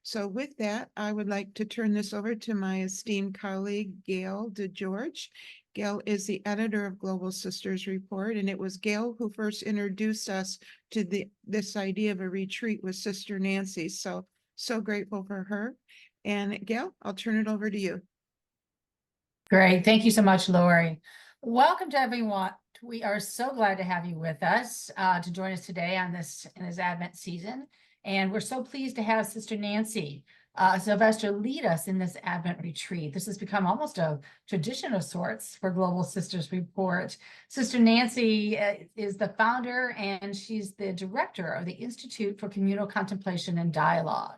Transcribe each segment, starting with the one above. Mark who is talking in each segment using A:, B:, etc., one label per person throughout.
A: So with that, I would like to turn this over to my esteemed colleague, Gail DeGeorge. Gail is the editor of Global Sisters Report, and it was Gail who first introduced us to this idea of a retreat with Sister Nancy. So grateful for her. And Gail, I'll turn it over to you.
B: Great. Thank you so much, Lori. Welcome to everyone. We are so glad to have you with us to join us today in this Advent season. And we're so pleased to have Sister Nancy Sylvester lead us in this Advent retreat. This has become almost a tradition of sorts for Global Sisters Report. Sister Nancy is the founder and she's the director of the Institute for Communal Contemplation and Dialogue.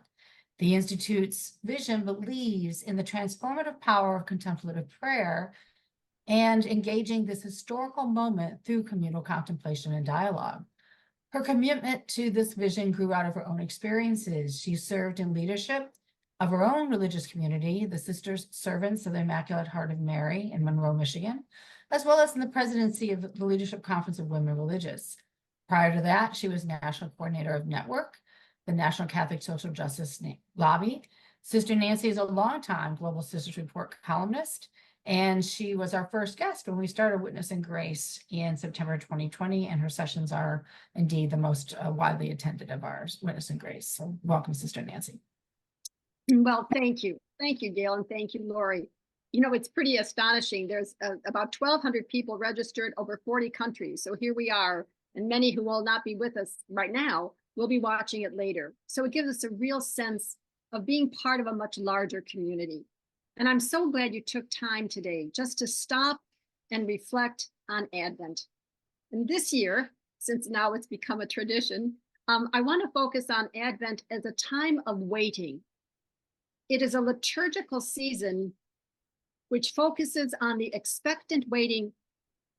B: The Institute's vision believes in the transformative power of contemplative prayer and engaging this historical moment through communal contemplation and dialogue. Her commitment to this vision grew out of her own experiences. She served in leadership of her own religious community, the Sisters Servants of the Immaculate Heart of Mary in Monroe, Michigan, as well as in the presidency of the Leadership Conference of Women Religious. Prior to that, she was national coordinator of Network, the National Catholic Social Justice Lobby. Sister Nancy is a longtime Global Sisters Report columnist, and she was our first guest when we started Witness and Grace in September 2020, and her sessions are indeed the most widely attended of ours, Witness and Grace. So welcome, Sister Nancy.
C: Well, thank you. Thank you, Gail, and thank you, Lori. You know, it's pretty astonishing. There's about 1,200 people registered over 40 countries. So here we are, and many who will not be with us right now will be watching it later. So it gives us a real sense of being part of a much larger community. And I'm so glad you took time today just to stop and reflect on Advent. And this year, since now it's become a tradition, I want to focus on Advent as a time of waiting. It is a liturgical season which focuses on the expectant waiting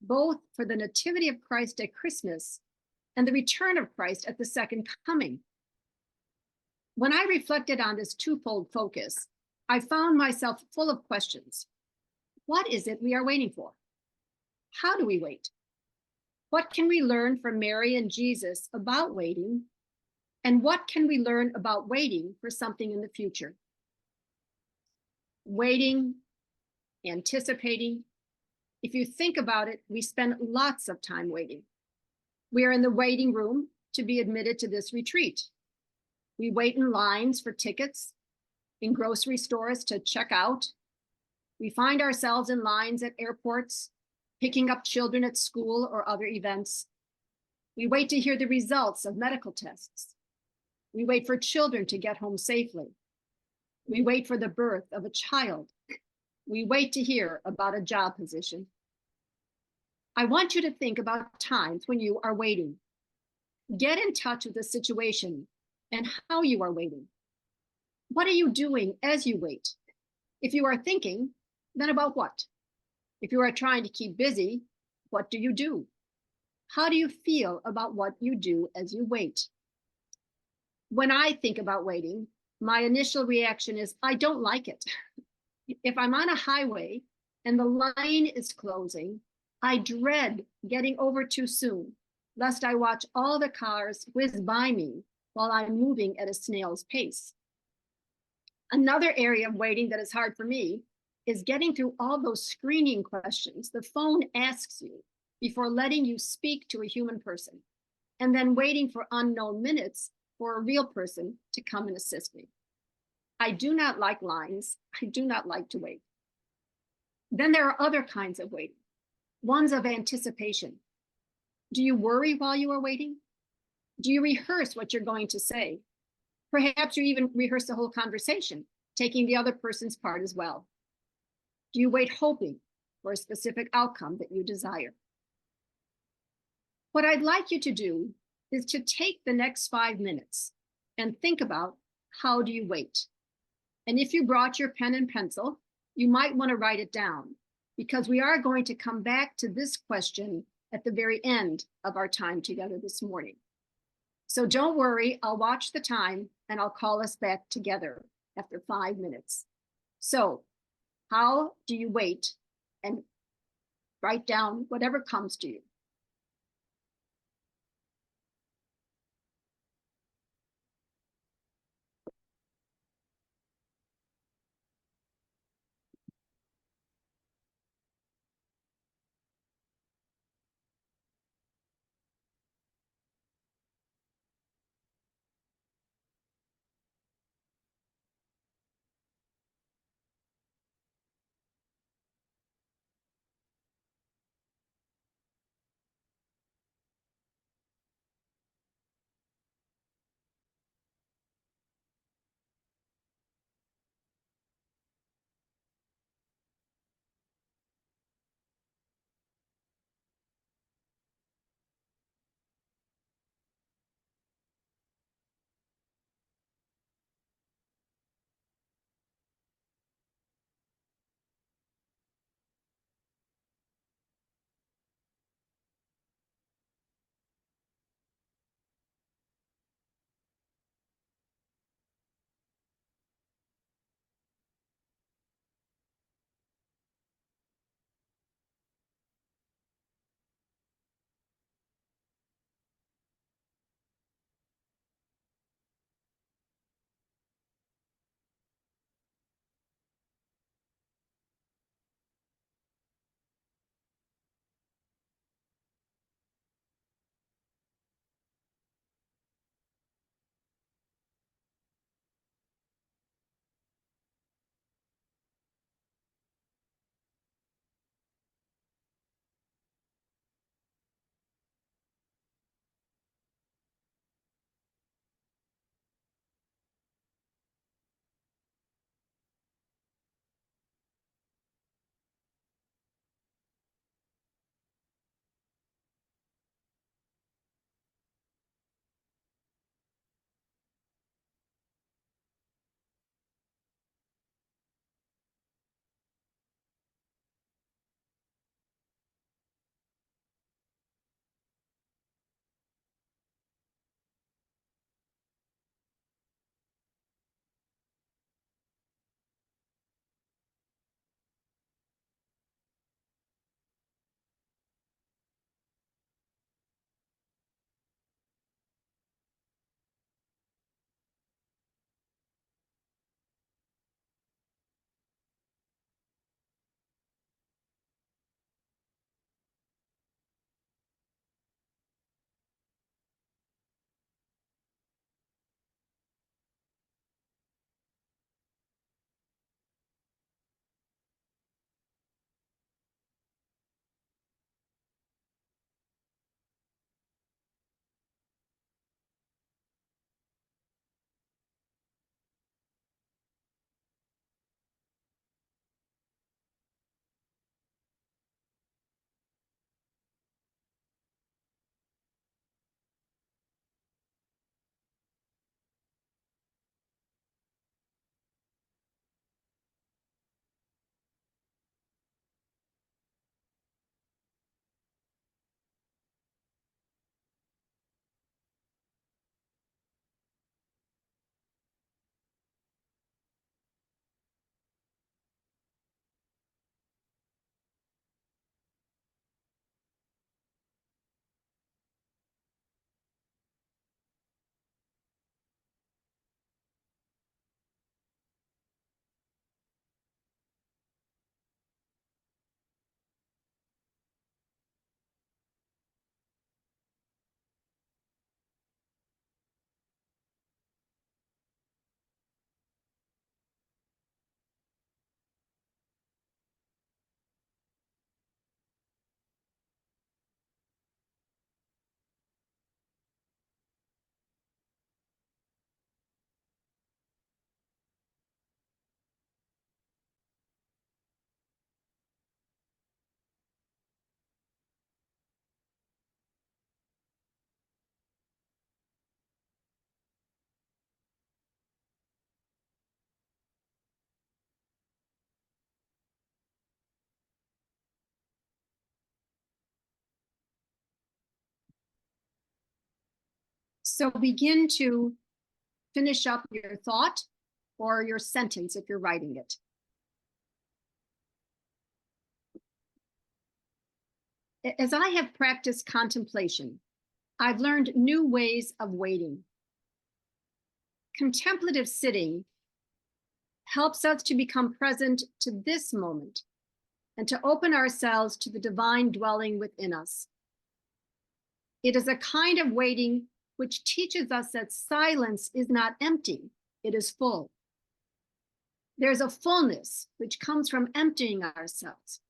C: both for the nativity of Christ at Christmas and the return of Christ at the second coming. When I reflected on this twofold focus, I found myself full of questions. What is it we are waiting for? How do we wait? What can we learn from Mary and Jesus about waiting? And what can we learn about waiting for something in the future? Waiting, anticipating. If you think about it, we spend lots of time waiting. We are in the waiting room to be admitted to this retreat. We wait in lines for tickets, in grocery stores to check out. We find ourselves in lines at airports, picking up children at school or other events. We wait to hear the results of medical tests. We wait for children to get home safely. We wait for the birth of a child. We wait to hear about a job position. I want you to think about times when you are waiting. Get in touch with the situation and how you are waiting. What are you doing as you wait? If you are thinking, then about what? If you are trying to keep busy, what do you do? How do you feel about what you do as you wait? When I think about waiting, my initial reaction is, I don't like it. If I'm on a highway and the line is closing, I dread getting over too soon, lest I watch all the cars whiz by me while I'm moving at a snail's pace. Another area of waiting that is hard for me is getting through all those screening questions the phone asks you before letting you speak to a human person, and then waiting for unknown minutes for a real person to come and assist me. I do not like lines. I do not like to wait. Then there are other kinds of waiting, ones of anticipation. Do you worry while you are waiting? Do you rehearse what you're going to say? Perhaps you even rehearse the whole conversation, taking the other person's part as well. Do you wait hoping for a specific outcome that you desire? What I'd like you to do is to take the next 5 minutes and think about, how do you wait? And if you brought your pen and pencil, you might want to write it down, because we are going to come back to this question at the very end of our time together this morning. So don't worry, I'll watch the time and I'll call us back together after 5 minutes. So how do you wait? And write down whatever comes to you. So begin to finish up your thought or your sentence if you're writing it. As I have practiced contemplation, I've learned new ways of waiting. Contemplative sitting helps us to become present to this moment and to open ourselves to the divine dwelling within us. It is a kind of waiting which teaches us that silence is not empty, it is full. There's a fullness which comes from emptying ourselves.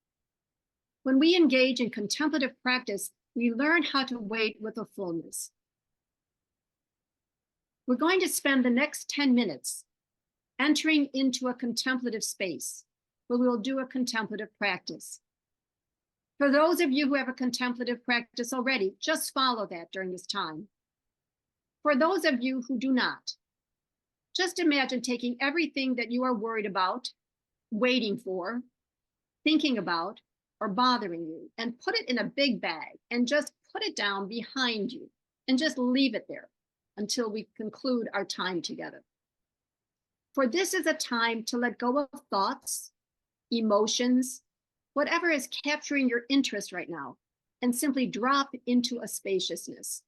C: When we engage in contemplative practice, we learn how to wait with a fullness. We're going to spend the next 10 minutes entering into a contemplative space where we'll do a contemplative practice. For those of you who have a contemplative practice already, just follow that during this time. For those of you who do not, just imagine taking everything that you are worried about, waiting for, thinking about, or bothering you, and put it in a big bag and just put it down behind you and just leave it there until we conclude our time together. For this is a time to let go of thoughts, emotions, whatever is capturing your interest right now, and simply drop into a spaciousness.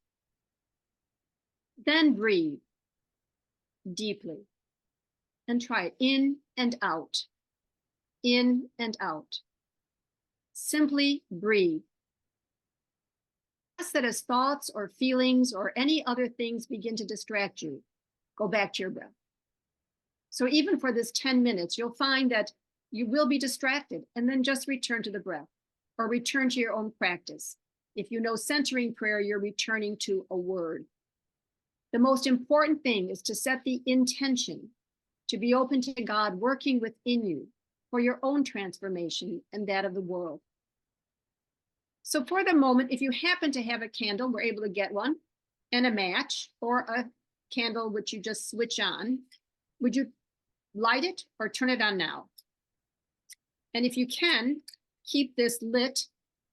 C: Then breathe deeply and try it in and out, in and out. Simply breathe. Ask that as thoughts or feelings or any other things begin to distract you, go back to your breath. So even for this 10 minutes, you'll find that you will be distracted and then just return to the breath or return to your own practice. If you know centering prayer, you're returning to a word. The most important thing is to set the intention to be open to God working within you for your own transformation and that of the world. So for the moment, if you happen to have a candle, we're able to get one, and a match or a candle which you just switch on. Would you light it or turn it on now? And if you can, keep this lit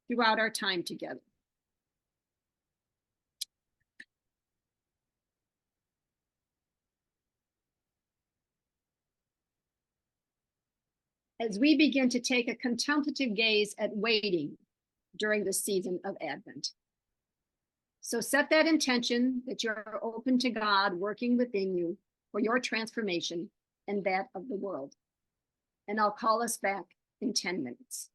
C: throughout our time together. As we begin to take a contemplative gaze at waiting during the season of Advent. So set that intention that you're open to God working within you for your transformation and that of the world. And I'll call us back in 10 minutes.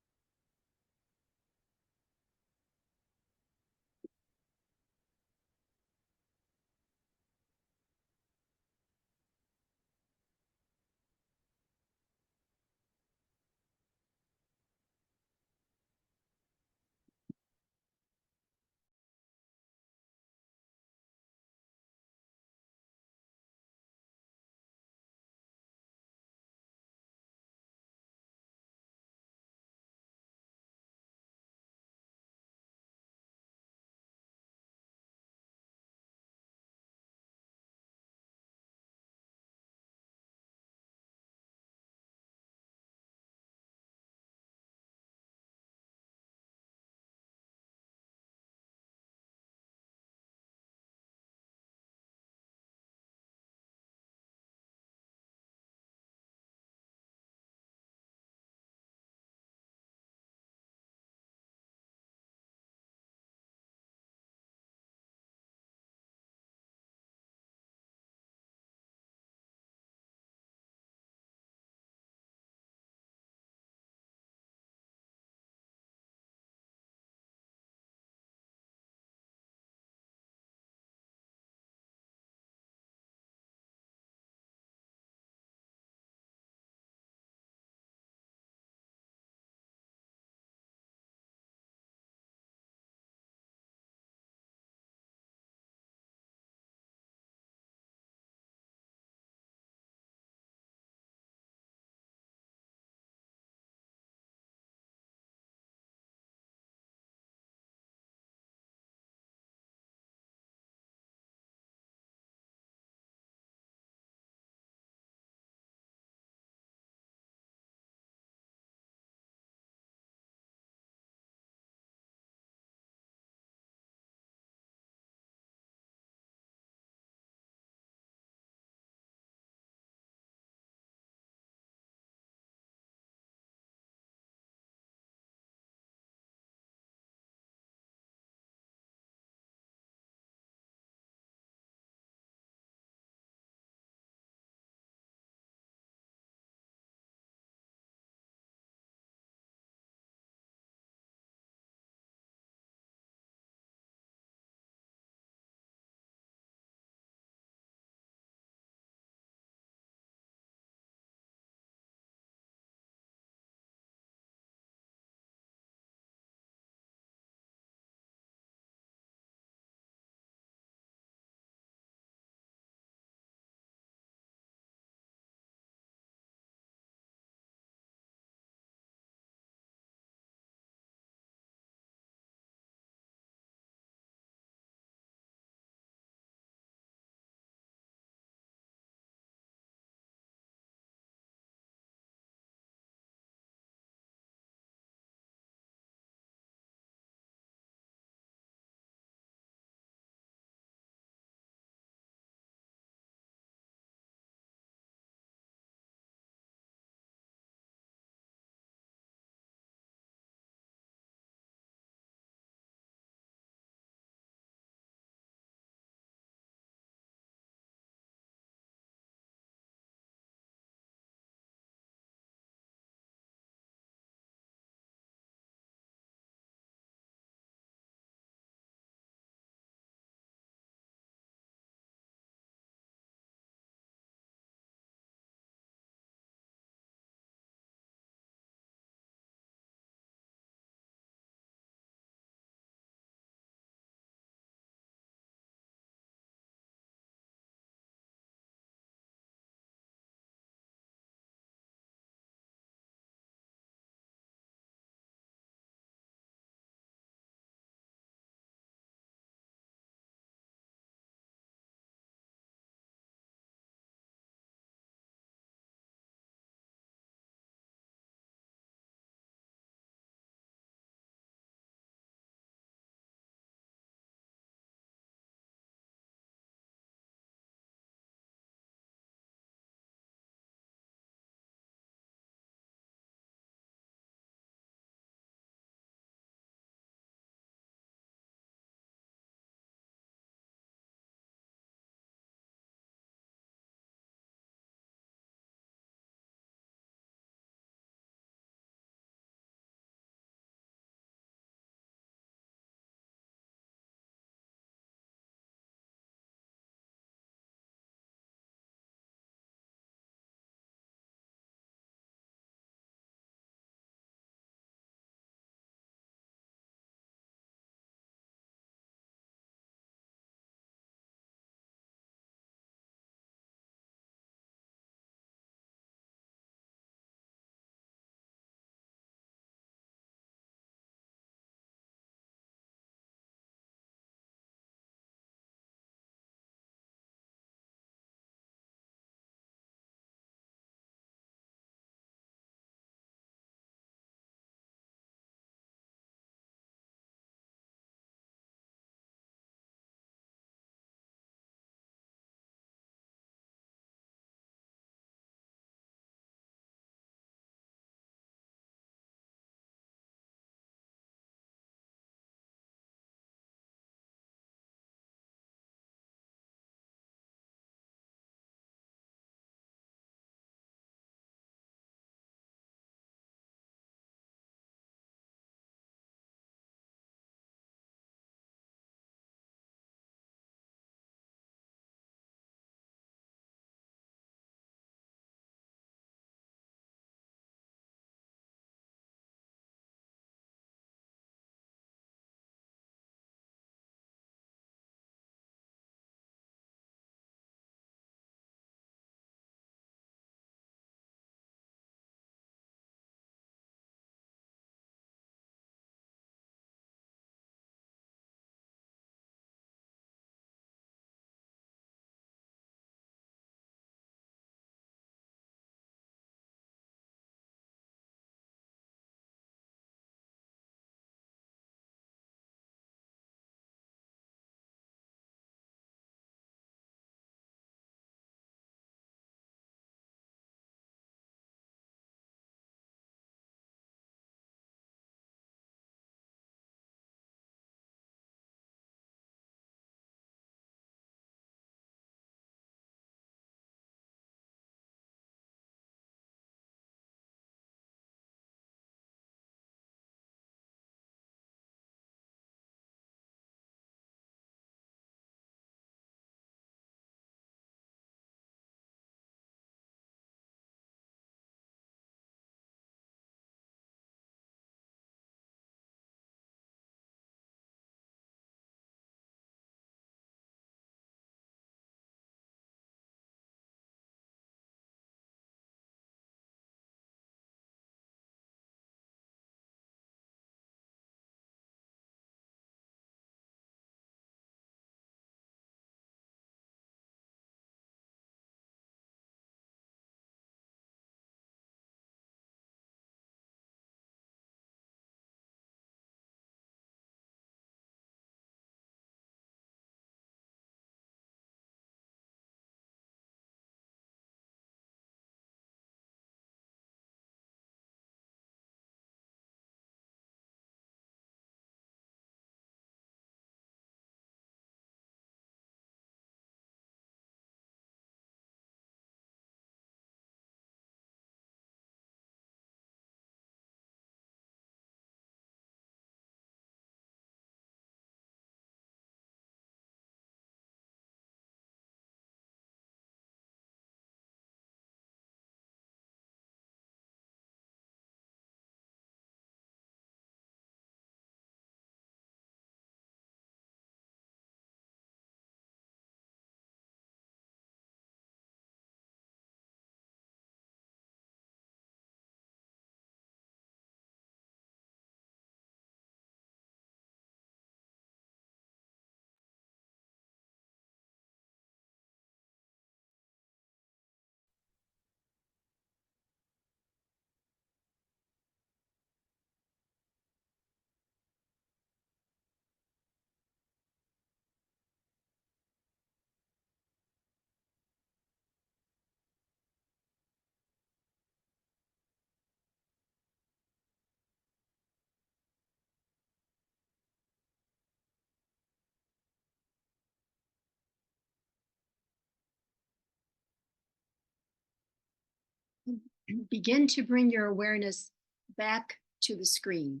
C: begin to bring your awareness back to the screen.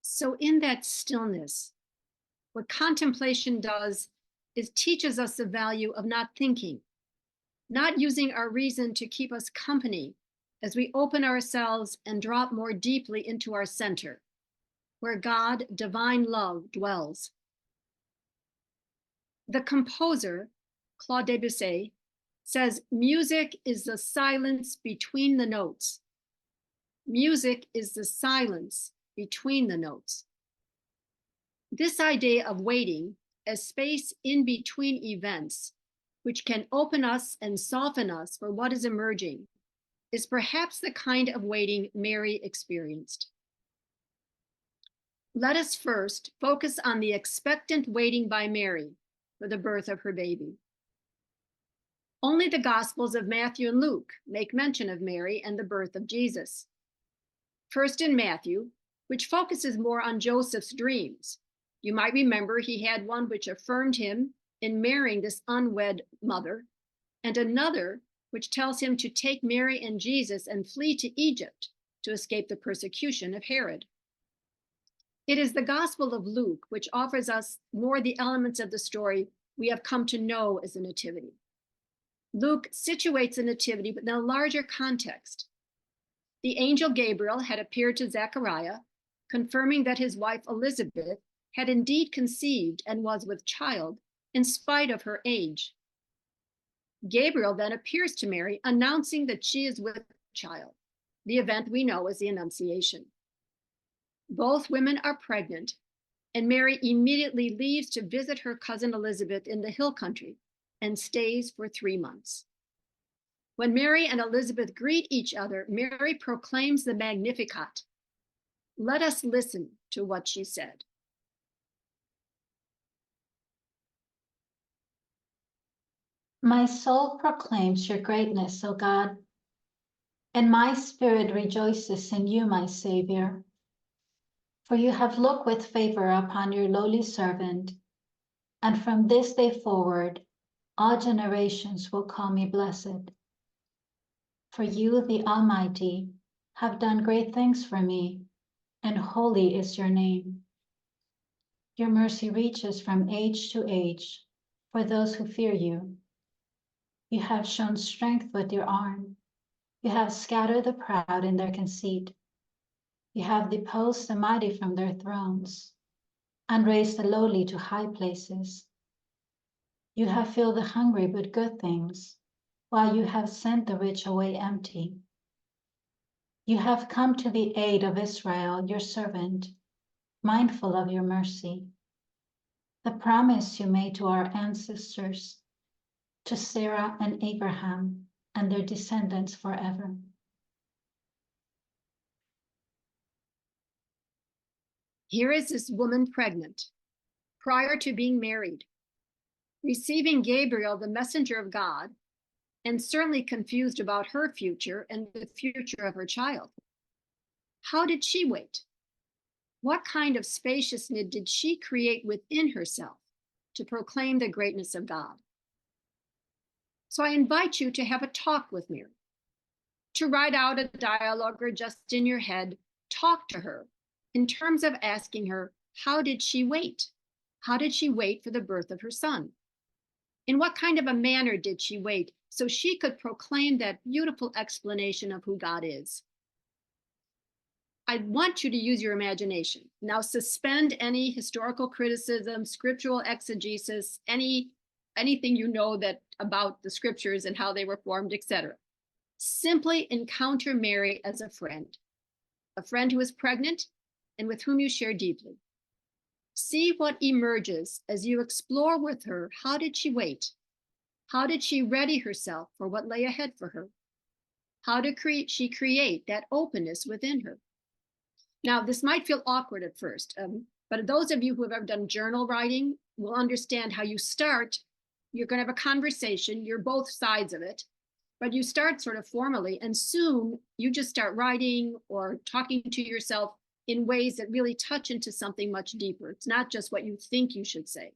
C: So in that stillness, what contemplation does is teaches us the value of not thinking, not using our reason to keep us company as we open ourselves and drop more deeply into our center, where God, divine love, dwells. The composer, Claude Debussy, says music is the silence between the notes. Music is the silence between the notes. This idea of waiting as space in between events, which can open us and soften us for what is emerging, is perhaps the kind of waiting Mary experienced. Let us first focus on the expectant waiting by Mary for the birth of her baby. Only the Gospels of Matthew and Luke make mention of Mary and the birth of Jesus. First in Matthew, which focuses more on Joseph's dreams. You might remember he had one which affirmed him in marrying this unwed mother, and another which tells him to take Mary and Jesus and flee to Egypt to escape the persecution of Herod. It is the Gospel of Luke which offers us more the elements of the story we have come to know as the Nativity. Luke situates the Nativity but in a larger context. The angel Gabriel had appeared to Zechariah, confirming that his wife Elizabeth had indeed conceived and was with child in spite of her age. Gabriel then appears to Mary, announcing that she is with child, the event we know as the Annunciation. Both women are pregnant, and Mary immediately leaves to visit her cousin Elizabeth in the hill country and stays for 3 months. When Mary and Elizabeth greet each other, Mary proclaims the Magnificat. Let us listen to what she said.
D: My soul proclaims your greatness, O God, and my spirit rejoices in you, my Savior. For you have looked with favor upon your lowly servant, and from this day forward, all generations will call me blessed. For you, the Almighty, have done great things for me, and holy is your name. Your mercy reaches from age to age for those who fear you. You have shown strength with your arm. You have scattered the proud in their conceit. You have deposed the mighty from their thrones and raised the lowly to high places. You have filled the hungry with good things, while you have sent the rich away empty. You have come to the aid of Israel, your servant, mindful of your mercy. The promise you made to our ancestors, to Sarah and Abraham and their descendants forever.
C: Here is this woman pregnant, prior to being married, receiving Gabriel, the messenger of God, and certainly confused about her future and the future of her child. How did she wait? What kind of spaciousness did she create within herself to proclaim the greatness of God? So I invite you to have a talk with Mary, to write out a dialogue or just in your head, talk to her in terms of asking her, how did she wait? How did she wait for the birth of her son? In what kind of a manner did she wait so she could proclaim that beautiful explanation of who God is? I want you to use your imagination. Now suspend any historical criticism, scriptural exegesis, anything you know that about the scriptures and how they were formed, etc. Simply encounter Mary as a friend who is pregnant and with whom you share deeply. See what emerges as you explore with her. How did she wait? How did she ready herself for what lay ahead for her? How did she create that openness within her? Now, this might feel awkward at first, but those of you who have ever done journal writing will understand how you start. You're going to have a conversation. You're both sides of it, but you start sort of formally, and soon you just start writing or talking to yourself in ways that really touch into something much deeper. It's not just what you think you should say.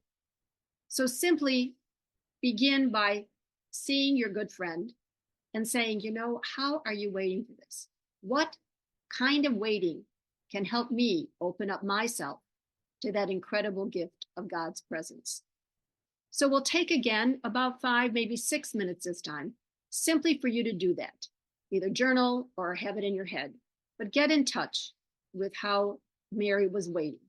C: So simply begin by seeing your good friend and saying, you know, how are you waiting for this? What kind of waiting can help me open up myself to that incredible gift of God's presence? So we'll take again about 5, maybe 6 minutes this time, simply for you to do that. Either journal or have it in your head, but get in touch with how Mary was waiting.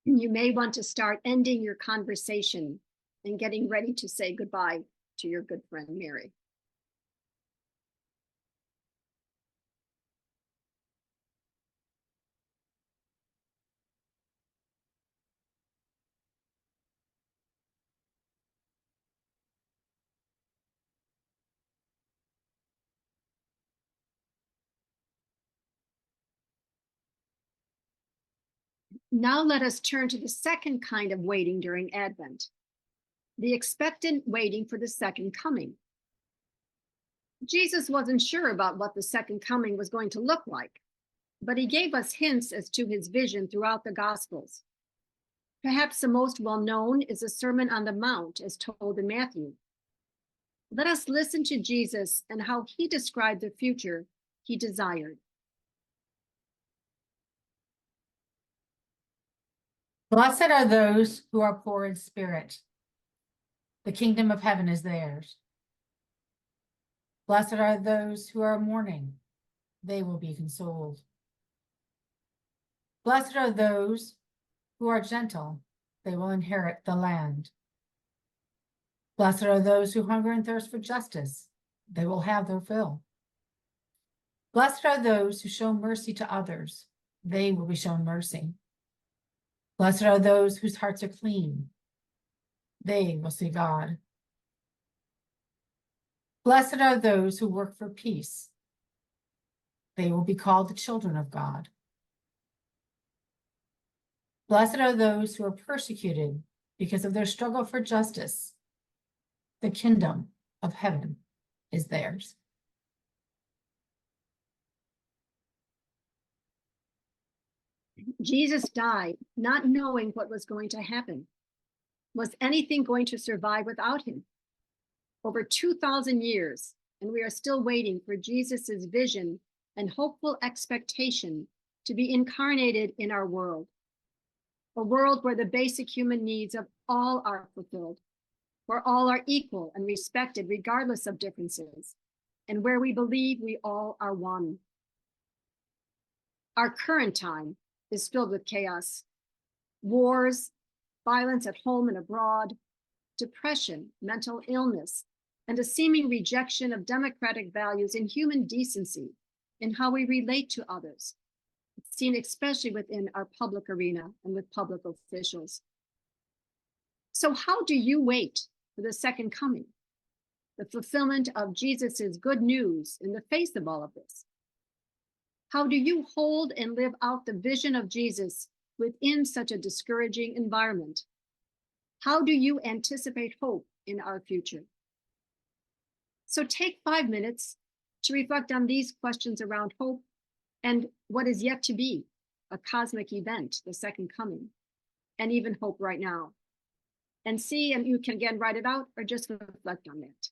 C: You may want to start ending your conversation and getting ready to say goodbye to your good friend, Mary. Now let us turn to the second kind of waiting during Advent, the expectant waiting for the second coming. Jesus wasn't sure about what the second coming was going to look like, but he gave us hints as to his vision throughout the Gospels. Perhaps the most well-known is the Sermon on the Mount as told in Matthew. Let us listen to Jesus and how he described the future he desired.
B: Blessed are those who are poor in spirit. The kingdom of heaven is theirs. Blessed are those who are mourning. They will be consoled. Blessed are those who are gentle. They will inherit the land. Blessed are those who hunger and thirst for justice. They will have their fill. Blessed are those who show mercy to others. They will be shown mercy. Blessed are those whose hearts are clean. They will see God. Blessed are those who work for peace. They will be called the children of God. Blessed are those who are persecuted because of their struggle for justice. The kingdom of heaven is theirs.
C: Jesus died not knowing what was going to happen. Was anything going to survive without him? Over 2,000 years, and we are still waiting for Jesus's vision and hopeful expectation to be incarnated in our world. A world where the basic human needs of all are fulfilled, where all are equal and respected regardless of differences, and where we believe we all are one. Our current time is filled with chaos, wars, violence at home and abroad, depression, mental illness, and a seeming rejection of democratic values and human decency in how we relate to others. It's seen especially within our public arena and with public officials. So how do you wait for the second coming, the fulfillment of Jesus's good news in the face of all of this? How do you hold and live out the vision of Jesus within such a discouraging environment? How do you anticipate hope in our future? So take 5 minutes to reflect on these questions around hope and what is yet to be a cosmic event, the second coming, and even hope right now. And see, and you can again write it out or just reflect on that.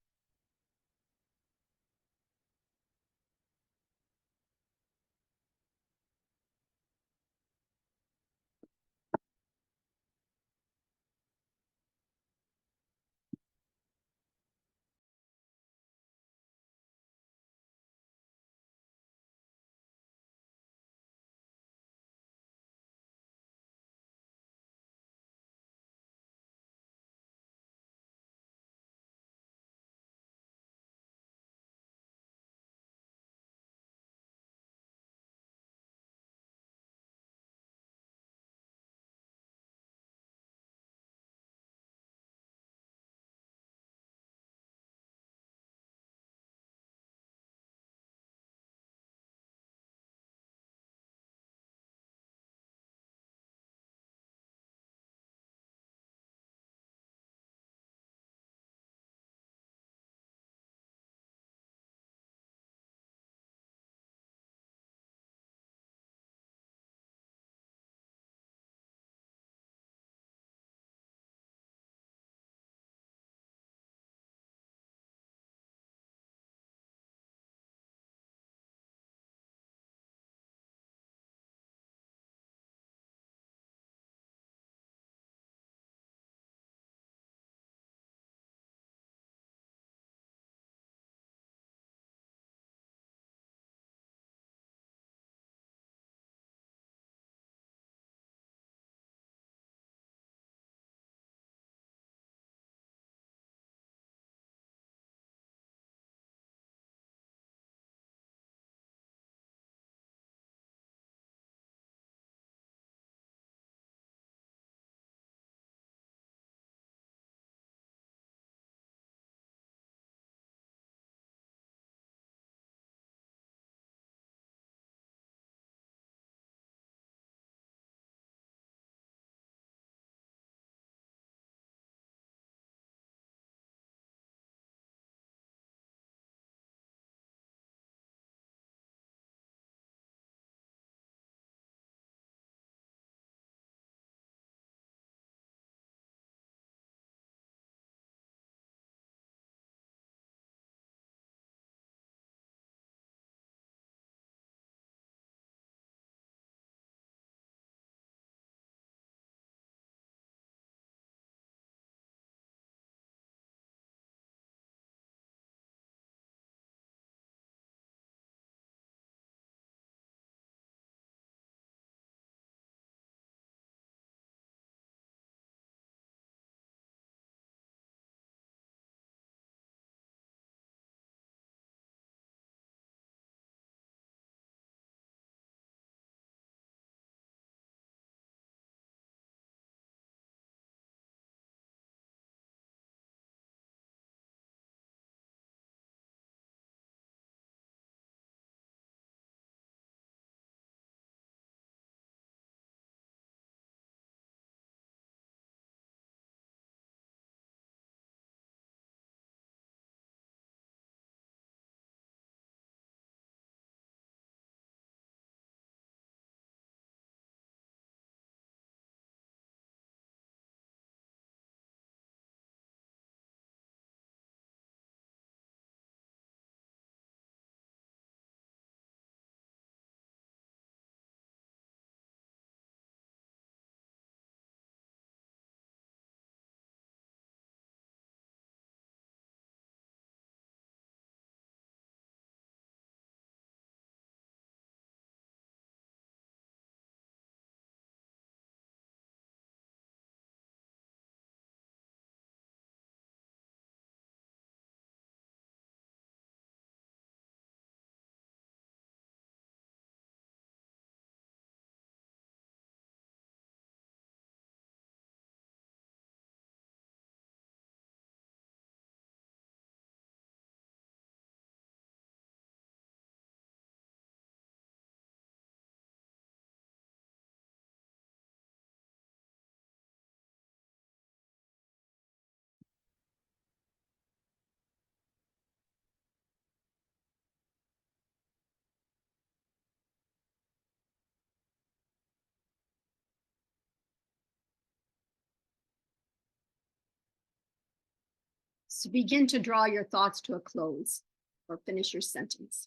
C: So begin to draw your thoughts to a close or finish your sentence.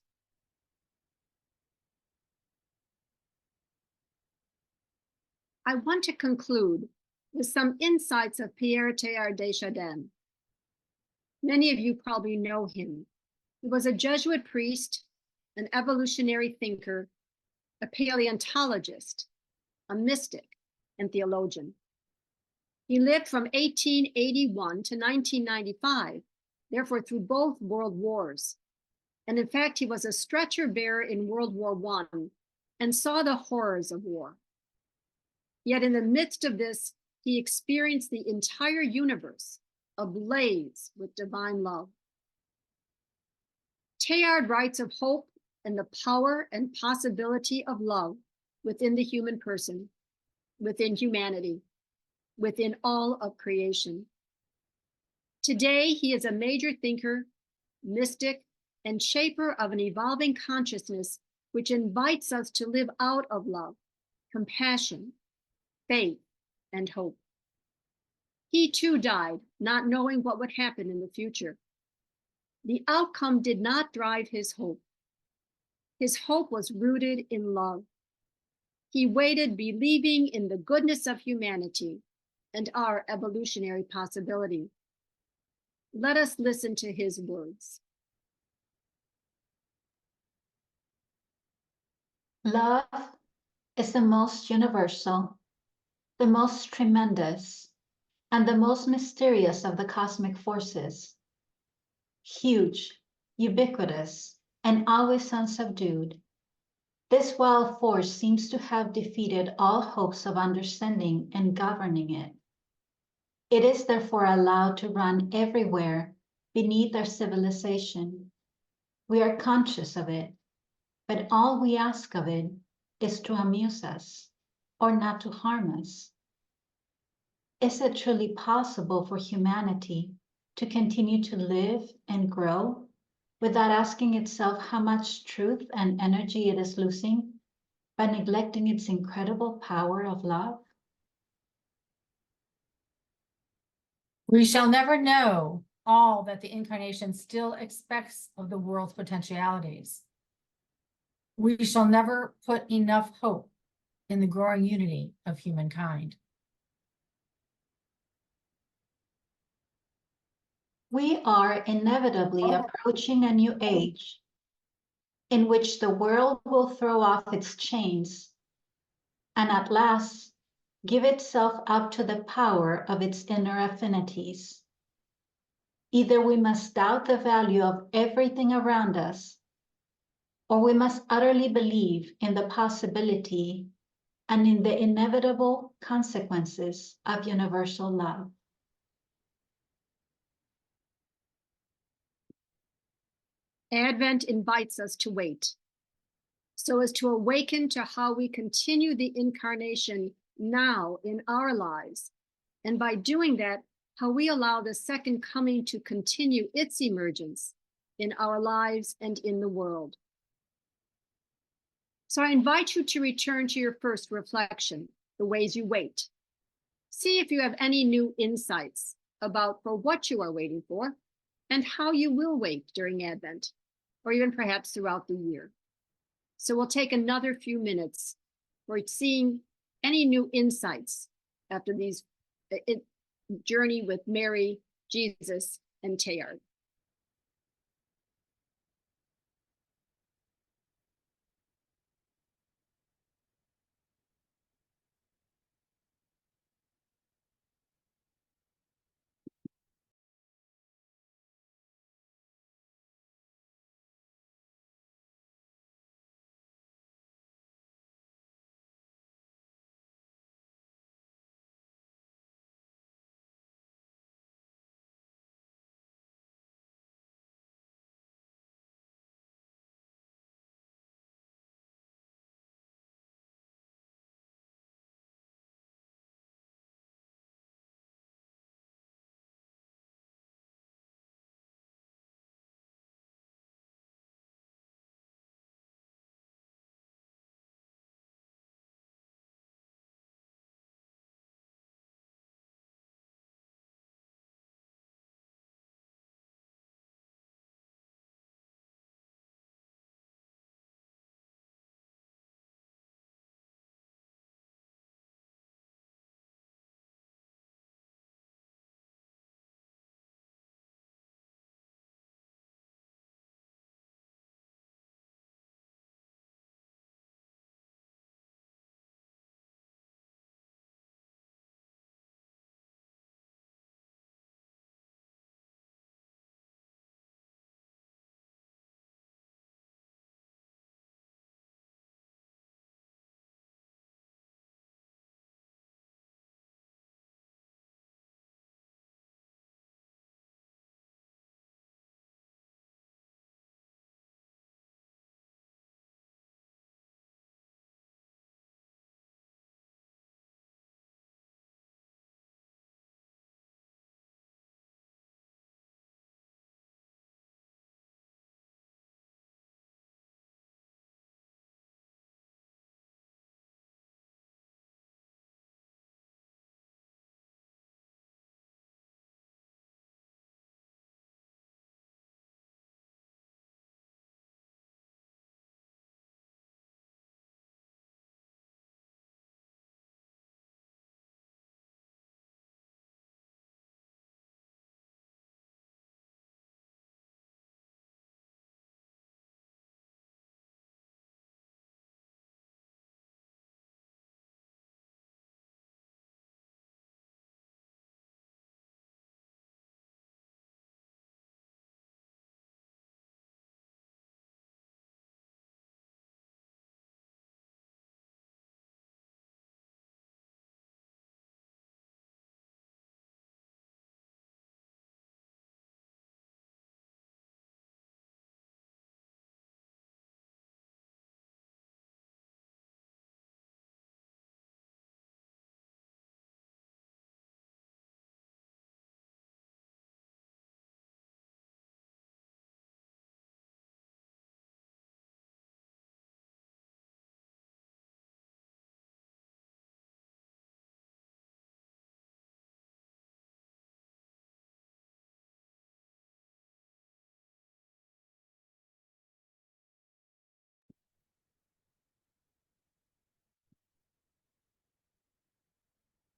C: I want to conclude with some insights of Pierre Teilhard de Chardin. Many of you probably know him. He was a Jesuit priest, an evolutionary thinker, a paleontologist, a mystic, and theologian. He lived from 1881 to 1995, therefore through both world wars. And in fact, he was a stretcher bearer in World War I and saw the horrors of war. Yet in the midst of this, he experienced the entire universe ablaze with divine love. Teilhard writes of hope and the power and possibility of love within the human person, within humanity, within all of creation. Today, he is a major thinker, mystic, and shaper of an evolving consciousness which invites us to live out of love, compassion, faith, and hope. He too died, not knowing what would happen in the future. The outcome did not drive his hope. His hope was rooted in love. He waited, believing in the goodness of humanity and our evolutionary possibility. Let us listen to his words.
D: Love is the most universal, the most tremendous, and the most mysterious of the cosmic forces. Huge, ubiquitous, and always unsubdued, this wild force seems to have defeated all hopes of understanding and governing it. It is therefore allowed to run everywhere beneath our civilization. We are conscious of it, but all we ask of it is to amuse us or not to harm us. Is it truly possible for humanity to continue to live and grow without asking itself how much truth and energy it is losing by neglecting its incredible power of love?
B: We shall never know all that the incarnation still expects of the world's potentialities. We shall never put enough hope in the growing unity of humankind.
D: We are inevitably approaching a new age in which the world will throw off its chains and at last give itself up to the power of its inner affinities. Either we must doubt the value of everything around us, or we must utterly believe in the possibility and in the inevitable consequences of universal love.
C: Advent invites us to wait, so as to awaken to how we continue the incarnation now in our lives, and by doing that, how we allow the second coming to continue its emergence in our lives and in the world. So I invite you to return to your first reflection, the ways you wait. See if you have any new insights about for what you are waiting for and how you will wait during Advent, or even perhaps throughout the year. So we'll take another few minutes for seeing any new insights after these journey with Mary, Jesus, and Teilhard.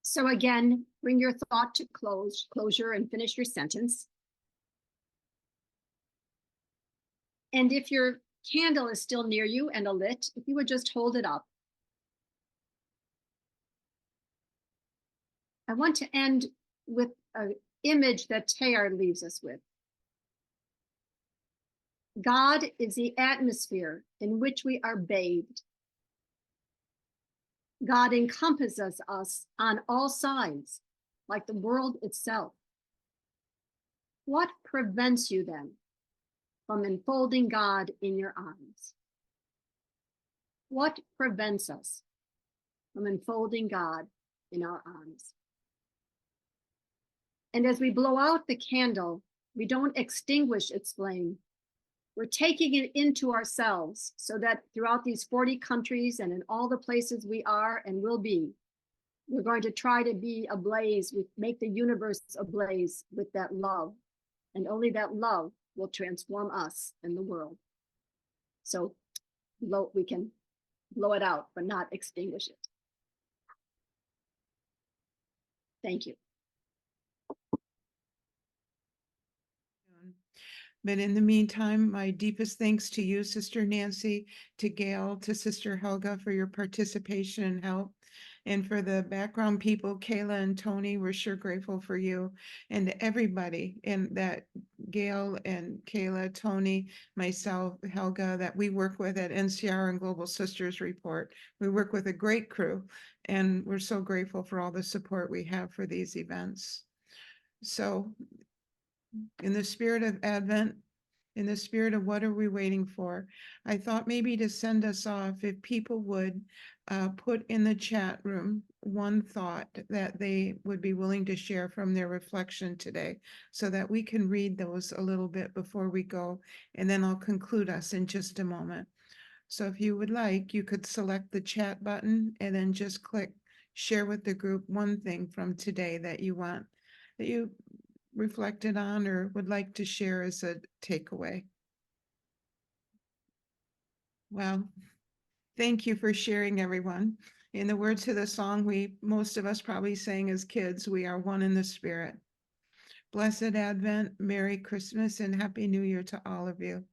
C: So again, bring your thought to closure and finish your sentence. And if your candle is still near you and lit, if you would just hold it up. I want to end with an image that Teilhard leaves us with. God is the atmosphere in which we are bathed. God encompasses us on all sides, like the world itself. What prevents you then from enfolding God in your arms? What prevents us from enfolding God in our arms? And as we blow out the candle, we don't extinguish its flame. We're taking it into ourselves so that throughout these 40 countries and in all the places we are and will be, we're going to try to be ablaze, make the universe ablaze with that love. And only that love will transform us and the world. So we can blow it out, but not extinguish it. Thank you.
A: But in the meantime, my deepest thanks to you, Sister Nancy, to Gail, to Sister Helga for your participation and help. And for the background people, Kayla and Tony, we're sure grateful for you. And to everybody in that, Gail and Kayla, Tony, myself, Helga, that we work with at NCR and Global Sisters Report. We work with a great crew, and we're so grateful for all the support we have for these events. So in the spirit of Advent, in the spirit of what are we waiting for, I thought maybe to send us off, if people would put in the chat room one thought that they would be willing to share from their reflection today, so that we can read those a little bit before we go, and then I'll conclude us in just a moment. So if you would like, you could select the chat button and then just click share with the group one thing from today that you want, that you reflected on or would like to share as a takeaway. Well, thank you for sharing, everyone. In the words of the song most of us probably sang as kids, we are one in the spirit. Blessed Advent, Merry Christmas, and Happy New Year to all of you.